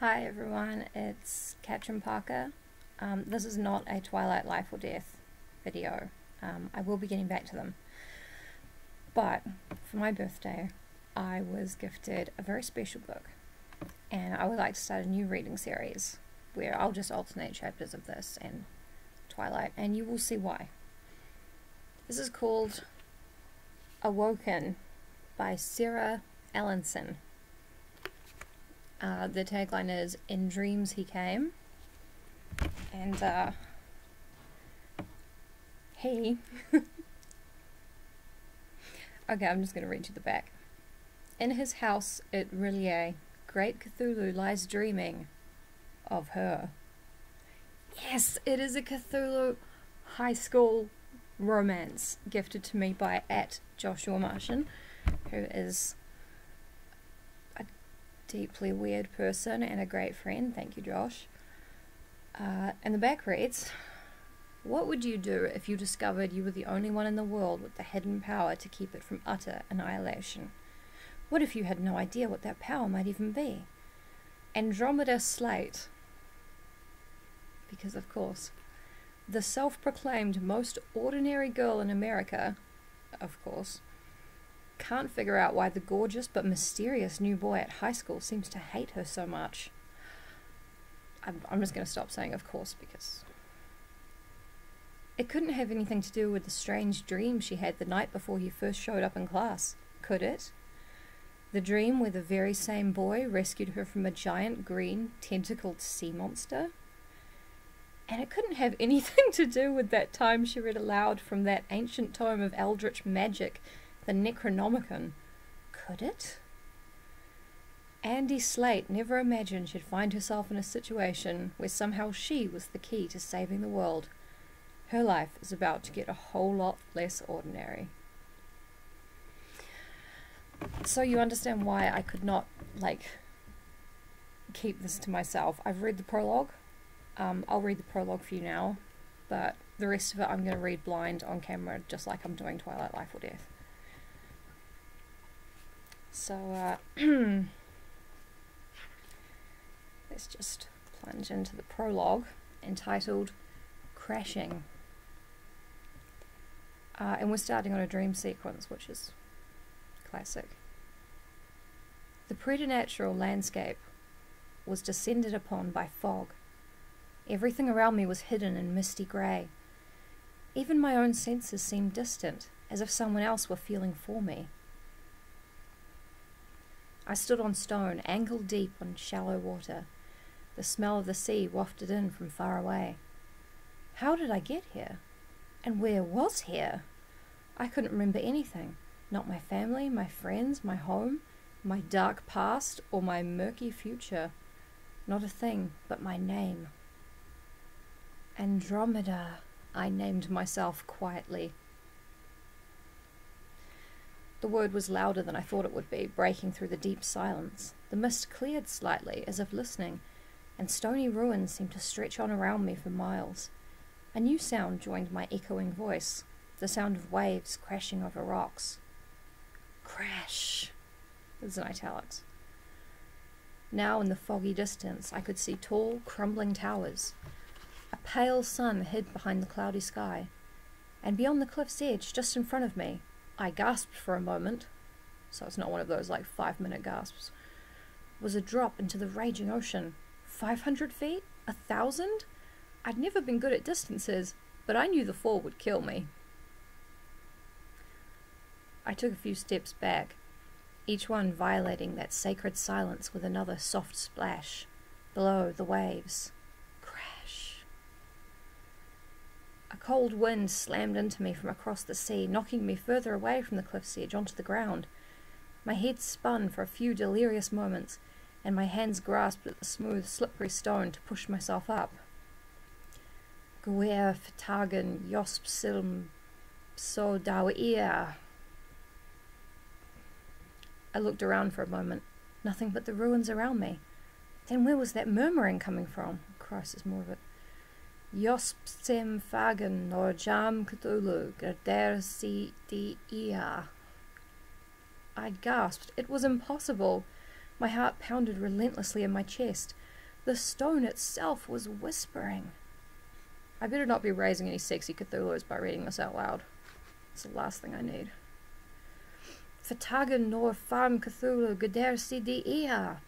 Hi everyone, it's Katrin Parker. This is not a Twilight Life or Death video. I will be getting back to them. But for my birthday, I was gifted a very special book. And I would like to start a new reading series where I'll just alternate chapters of this and Twilight, and you will see why. This is called Awoken by Serra Elinsen. The tagline is, "In dreams he came," and he okay, I'm just going to read you the back. "In his house at Rillier, great Cthulhu lies dreaming of her." Yes, it is a Cthulhu high school romance gifted to me by @JoshuaMartian, who is a deeply weird person and a great friend. Thank you, Josh. And the back reads, "What would you do if you discovered you were the only one in the world with the hidden power to keep it from utter annihilation? What if you had no idea what that power might even be? Andromeda Slate." Because of course, the self-proclaimed most ordinary girl in America, of course, can't figure out why the gorgeous but mysterious new boy at high school seems to hate her so much. I'm just going to stop saying of course, because it couldn't have anything to do with the strange dream she had the night before he first showed up in class, could it? The dream where the very same boy rescued her from a giant green tentacled sea monster? And it couldn't have anything to do with that time she read aloud from that ancient tome of eldritch magic, the Necronomicon, could it? Andy Slate never imagined she'd find herself in a situation where somehow she was the key to saving the world. Her life is about to get a whole lot less ordinary. So you understand why I could not, keep this to myself. I've read the prologue. I'll read the prologue for you now, but the rest of it I'm going to read blind on camera, just like I'm doing Twilight Life or Death. So, let's just plunge into the prologue, entitled Crashing. And we're starting on a dream sequence, which is classic. The preternatural landscape was descended upon by fog. Everything around me was hidden in misty grey. Even my own senses seemed distant, as if someone else were feeling for me. I stood on stone, ankle deep on shallow water. The smell of the sea wafted in from far away. How did I get here? And where was here? I couldn't remember anything. Not my family, my friends, my home, my dark past, or my murky future. Not a thing but my name. Andromeda, I named myself quietly. The word was louder than I thought it would be, breaking through the deep silence. The mist cleared slightly, as if listening, and stony ruins seemed to stretch on around me for miles. A new sound joined my echoing voice, the sound of waves crashing over rocks. Crash! It's in italics. Now in the foggy distance I could see tall, crumbling towers. A pale sun hid behind the cloudy sky, and beyond the cliff's edge, just in front of me, I gasped for a moment, so it's not one of those 5-minute gasps, was a drop into the raging ocean. 500 feet? 1,000? I'd never been good at distances, but I knew the fall would kill me. I took a few steps back, each one violating that sacred silence with another soft splash. Below, the waves. Crash. A cold wind slammed into me from across the sea, knocking me further away from the cliff's edge onto the ground. My head spun for a few delirious moments, and my hands grasped at the smooth, slippery stone to push myself up. Gwer Fitagen Josp Silm So Dawia. I looked around for a moment. Nothing but the ruins around me. Then where was that murmuring coming from? Christ, there's more of it. Josp Sem Fagen or Jam Cthulhu Gerder Si Di Ia. I gasped. It was impossible. My heart pounded relentlessly in my chest. The stone itself was whispering. I better not be raising any sexy Cthulhus by reading this out loud. It's the last thing I need. Fatagan nor farm Cthulhu gader si di ia.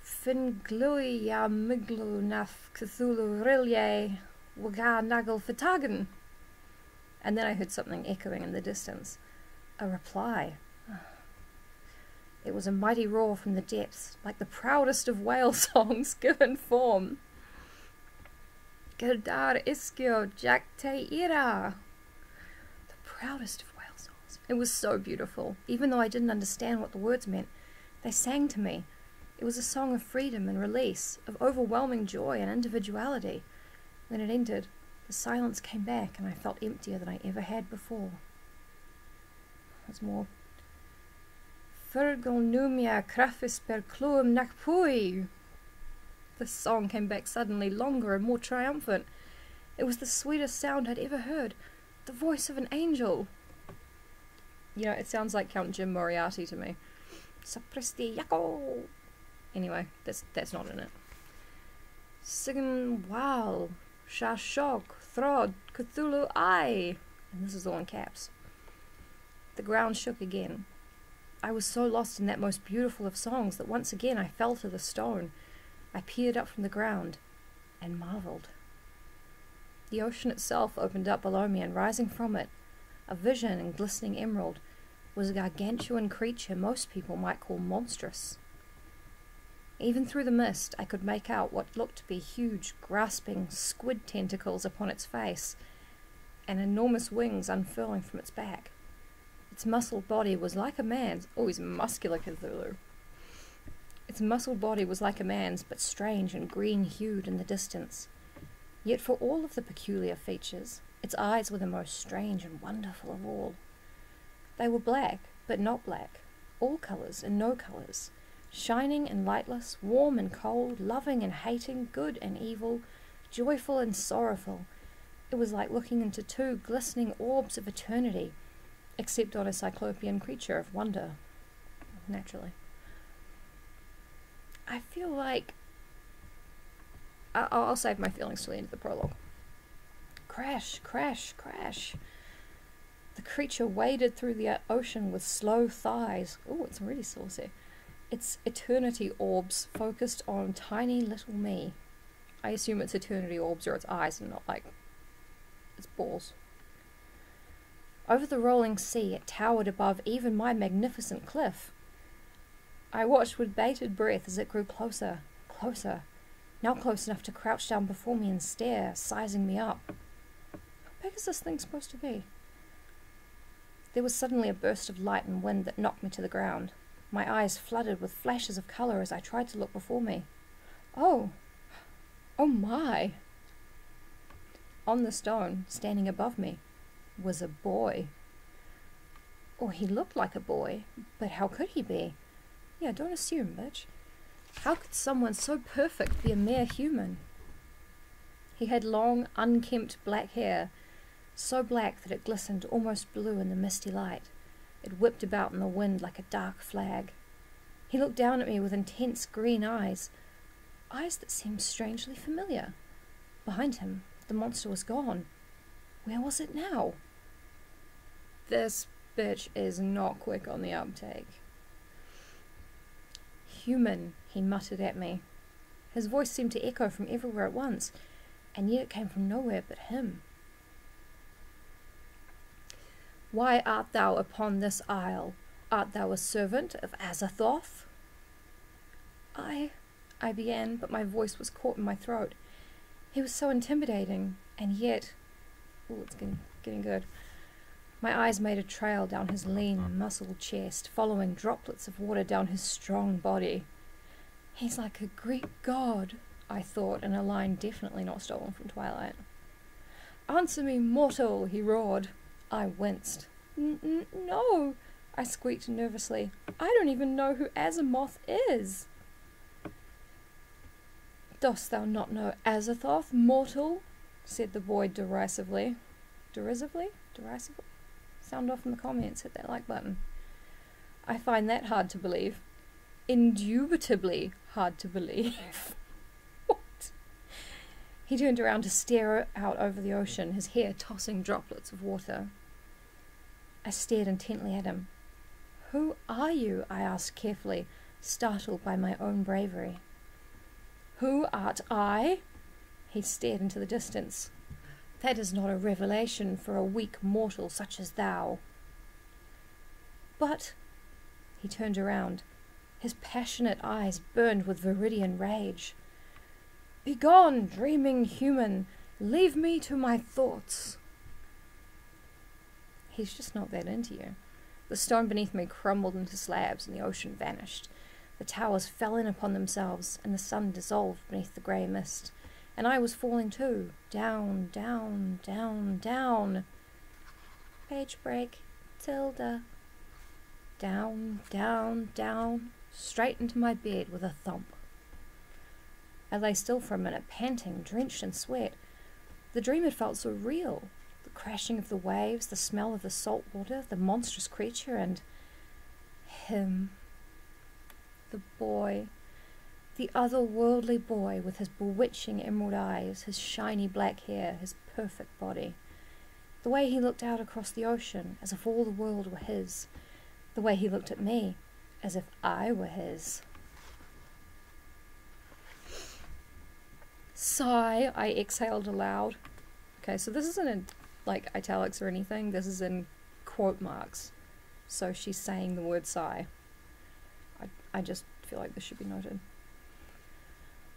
Fin glui ya miglu naf Cthulhu rilye waga nagal fatagan. And then I heard something echoing in the distance. A reply. It was a mighty roar from the depths, like the proudest of whale songs given form. Gerdar iskio jak te ira. The proudest of whale songs. It was so beautiful. Even though I didn't understand what the words meant, they sang to me. It was a song of freedom and release, of overwhelming joy and individuality. When it ended, the silence came back and I felt emptier than I ever had before. There's more. Fergal numia crafis per cluum nakpui. The song came back suddenly, longer and more triumphant. It was the sweetest sound I'd ever heard. The voice of an angel. You know, it sounds like Count Jim Moriarty to me. Sapristi yako. Anyway, that's not in it. Sign wow. Shashok. Throd. Cthulhu I. And this is all in caps. The ground shook again. I was so lost in that most beautiful of songs that once again I fell to the stone. I peered up from the ground and marveled. The ocean itself opened up below me, and rising from it, a vision in glistening emerald, was a gargantuan creature most people might call monstrous. Even through the mist I could make out what looked to be huge, grasping squid tentacles upon its face, and enormous wings unfurling from its back. Its muscled body was like a man's. Oh, he's muscular Cthulhu. Its muscled body was like a man's, but strange and green-hued in the distance. Yet for all of the peculiar features, its eyes were the most strange and wonderful of all. They were black, but not black, all colours and no colours, shining and lightless, warm and cold, loving and hating, good and evil, joyful and sorrowful. It was like looking into two glistening orbs of eternity, except on a cyclopean creature of wonder, naturally. I feel like I'll save my feelings till the end of the prologue. Crash, crash, crash. The creature waded through the ocean with slow thighs. Oh, it's really saucy. Its eternity orbs focused on tiny little me. I assume it's eternity orbs or its eyes and not like its balls. Over the rolling sea it towered above even my magnificent cliff. I watched with bated breath as it grew closer, closer, now close enough to crouch down before me and stare, sizing me up. How big is this thing supposed to be? There was suddenly a burst of light and wind that knocked me to the ground. My eyes flooded with flashes of colour as I tried to look before me. Oh! Oh my! On the stone, standing above me, was a boy. Or he looked like a boy, but how could he be? Yeah, don't assume, bitch. How could someone so perfect be a mere human? He had long, unkempt black hair, so black that it glistened almost blue in the misty light. It whipped about in the wind like a dark flag. He looked down at me with intense green eyes, eyes that seemed strangely familiar. Behind him, the monster was gone. Where was it now? This bitch is not quick on the uptake. Human, he muttered at me. His voice seemed to echo from everywhere at once, and yet it came from nowhere but him. Why art thou upon this isle? Art thou a servant of Azathoth? I began, but my voice was caught in my throat. He was so intimidating, and yet... Oh, it's getting good. My eyes made a trail down his lean, muscled chest, following droplets of water down his strong body. He's like a Greek god, I thought, in a line definitely not stolen from Twilight. Answer me, mortal, he roared. I winced. No, I squeaked nervously. I don't even know who Azimuth is. Dost thou not know Azathoth, mortal? Said the boy derisively. Derisively? Derisively? Sound off in the comments, hit that like button. I find that hard to believe. Indubitably hard to believe. He turned around to stare out over the ocean, his hair tossing droplets of water. I stared intently at him. "Who are you?" I asked carefully, startled by my own bravery. "Who art I?" He stared into the distance. "That is not a revelation for a weak mortal such as thou." "But—" He turned around. His passionate eyes burned with viridian rage. "Begone, dreaming human! Leave me to my thoughts!" He's just not that into you. The stone beneath me crumbled into slabs and the ocean vanished. The towers fell in upon themselves and the sun dissolved beneath the grey mist. And I was falling too. Down, down, down, down. Page break. Tilda. Down, down, down. Straight into my bed with a thump. I lay still for a minute, panting, drenched in sweat. The dream had felt so real. The crashing of the waves, the smell of the salt water, the monstrous creature, and him. The boy. The otherworldly boy with his bewitching emerald eyes, his shiny black hair, his perfect body. The way he looked out across the ocean, as if all the world were his. The way he looked at me, as if I were his. Sigh, I exhaled aloud. Okay, so this isn't in, like, italics or anything. This is in quote marks. So she's saying the word sigh. I just feel like this should be noted.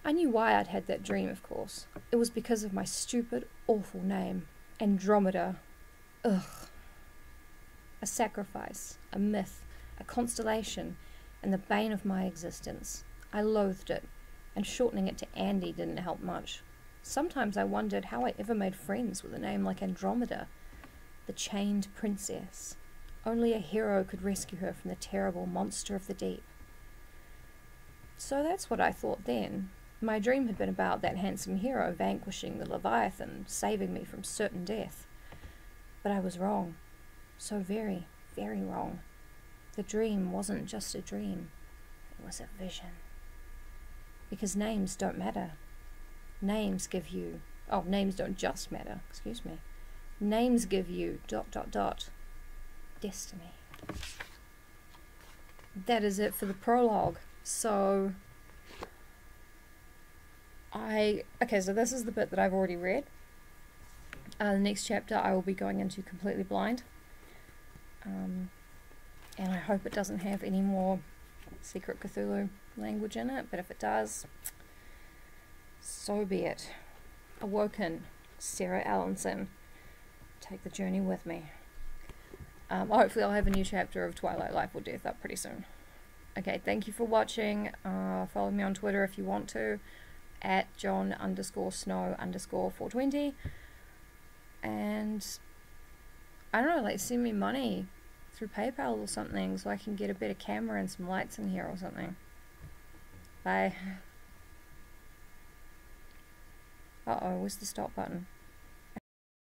I knew why I'd had that dream, of course. It was because of my stupid, awful name. Andromeda. Ugh. A sacrifice, a myth, a constellation, and the bane of my existence. I loathed it, and shortening it to Andy didn't help much. Sometimes I wondered how I ever made friends with a name like Andromeda, the chained princess. Only a hero could rescue her from the terrible monster of the deep. So that's what I thought then. My dream had been about that handsome hero vanquishing the Leviathan, saving me from certain death. But I was wrong. So very, very wrong. The dream wasn't just a dream. It was a vision. Because names don't matter. Names give you... Oh, names don't just matter. Excuse me. Names give you ... destiny. That is it for the prologue. So... Okay, so this is the bit that I've already read. The next chapter I will be going into completely blind. And I hope it doesn't have any more Secret Cthulhu language in it, but if it does, so be it. Awoken, Serra Elinsen. Take the journey with me. Hopefully I'll have a new chapter of Twilight Life or Death up pretty soon. Okay, thank you for watching. Follow me on Twitter if you want to, at John_Snow_420. And I don't know, like, send me money through PayPal or something so I can get a better camera and some lights in here or something. Bye. Uh-oh, where's the stop button?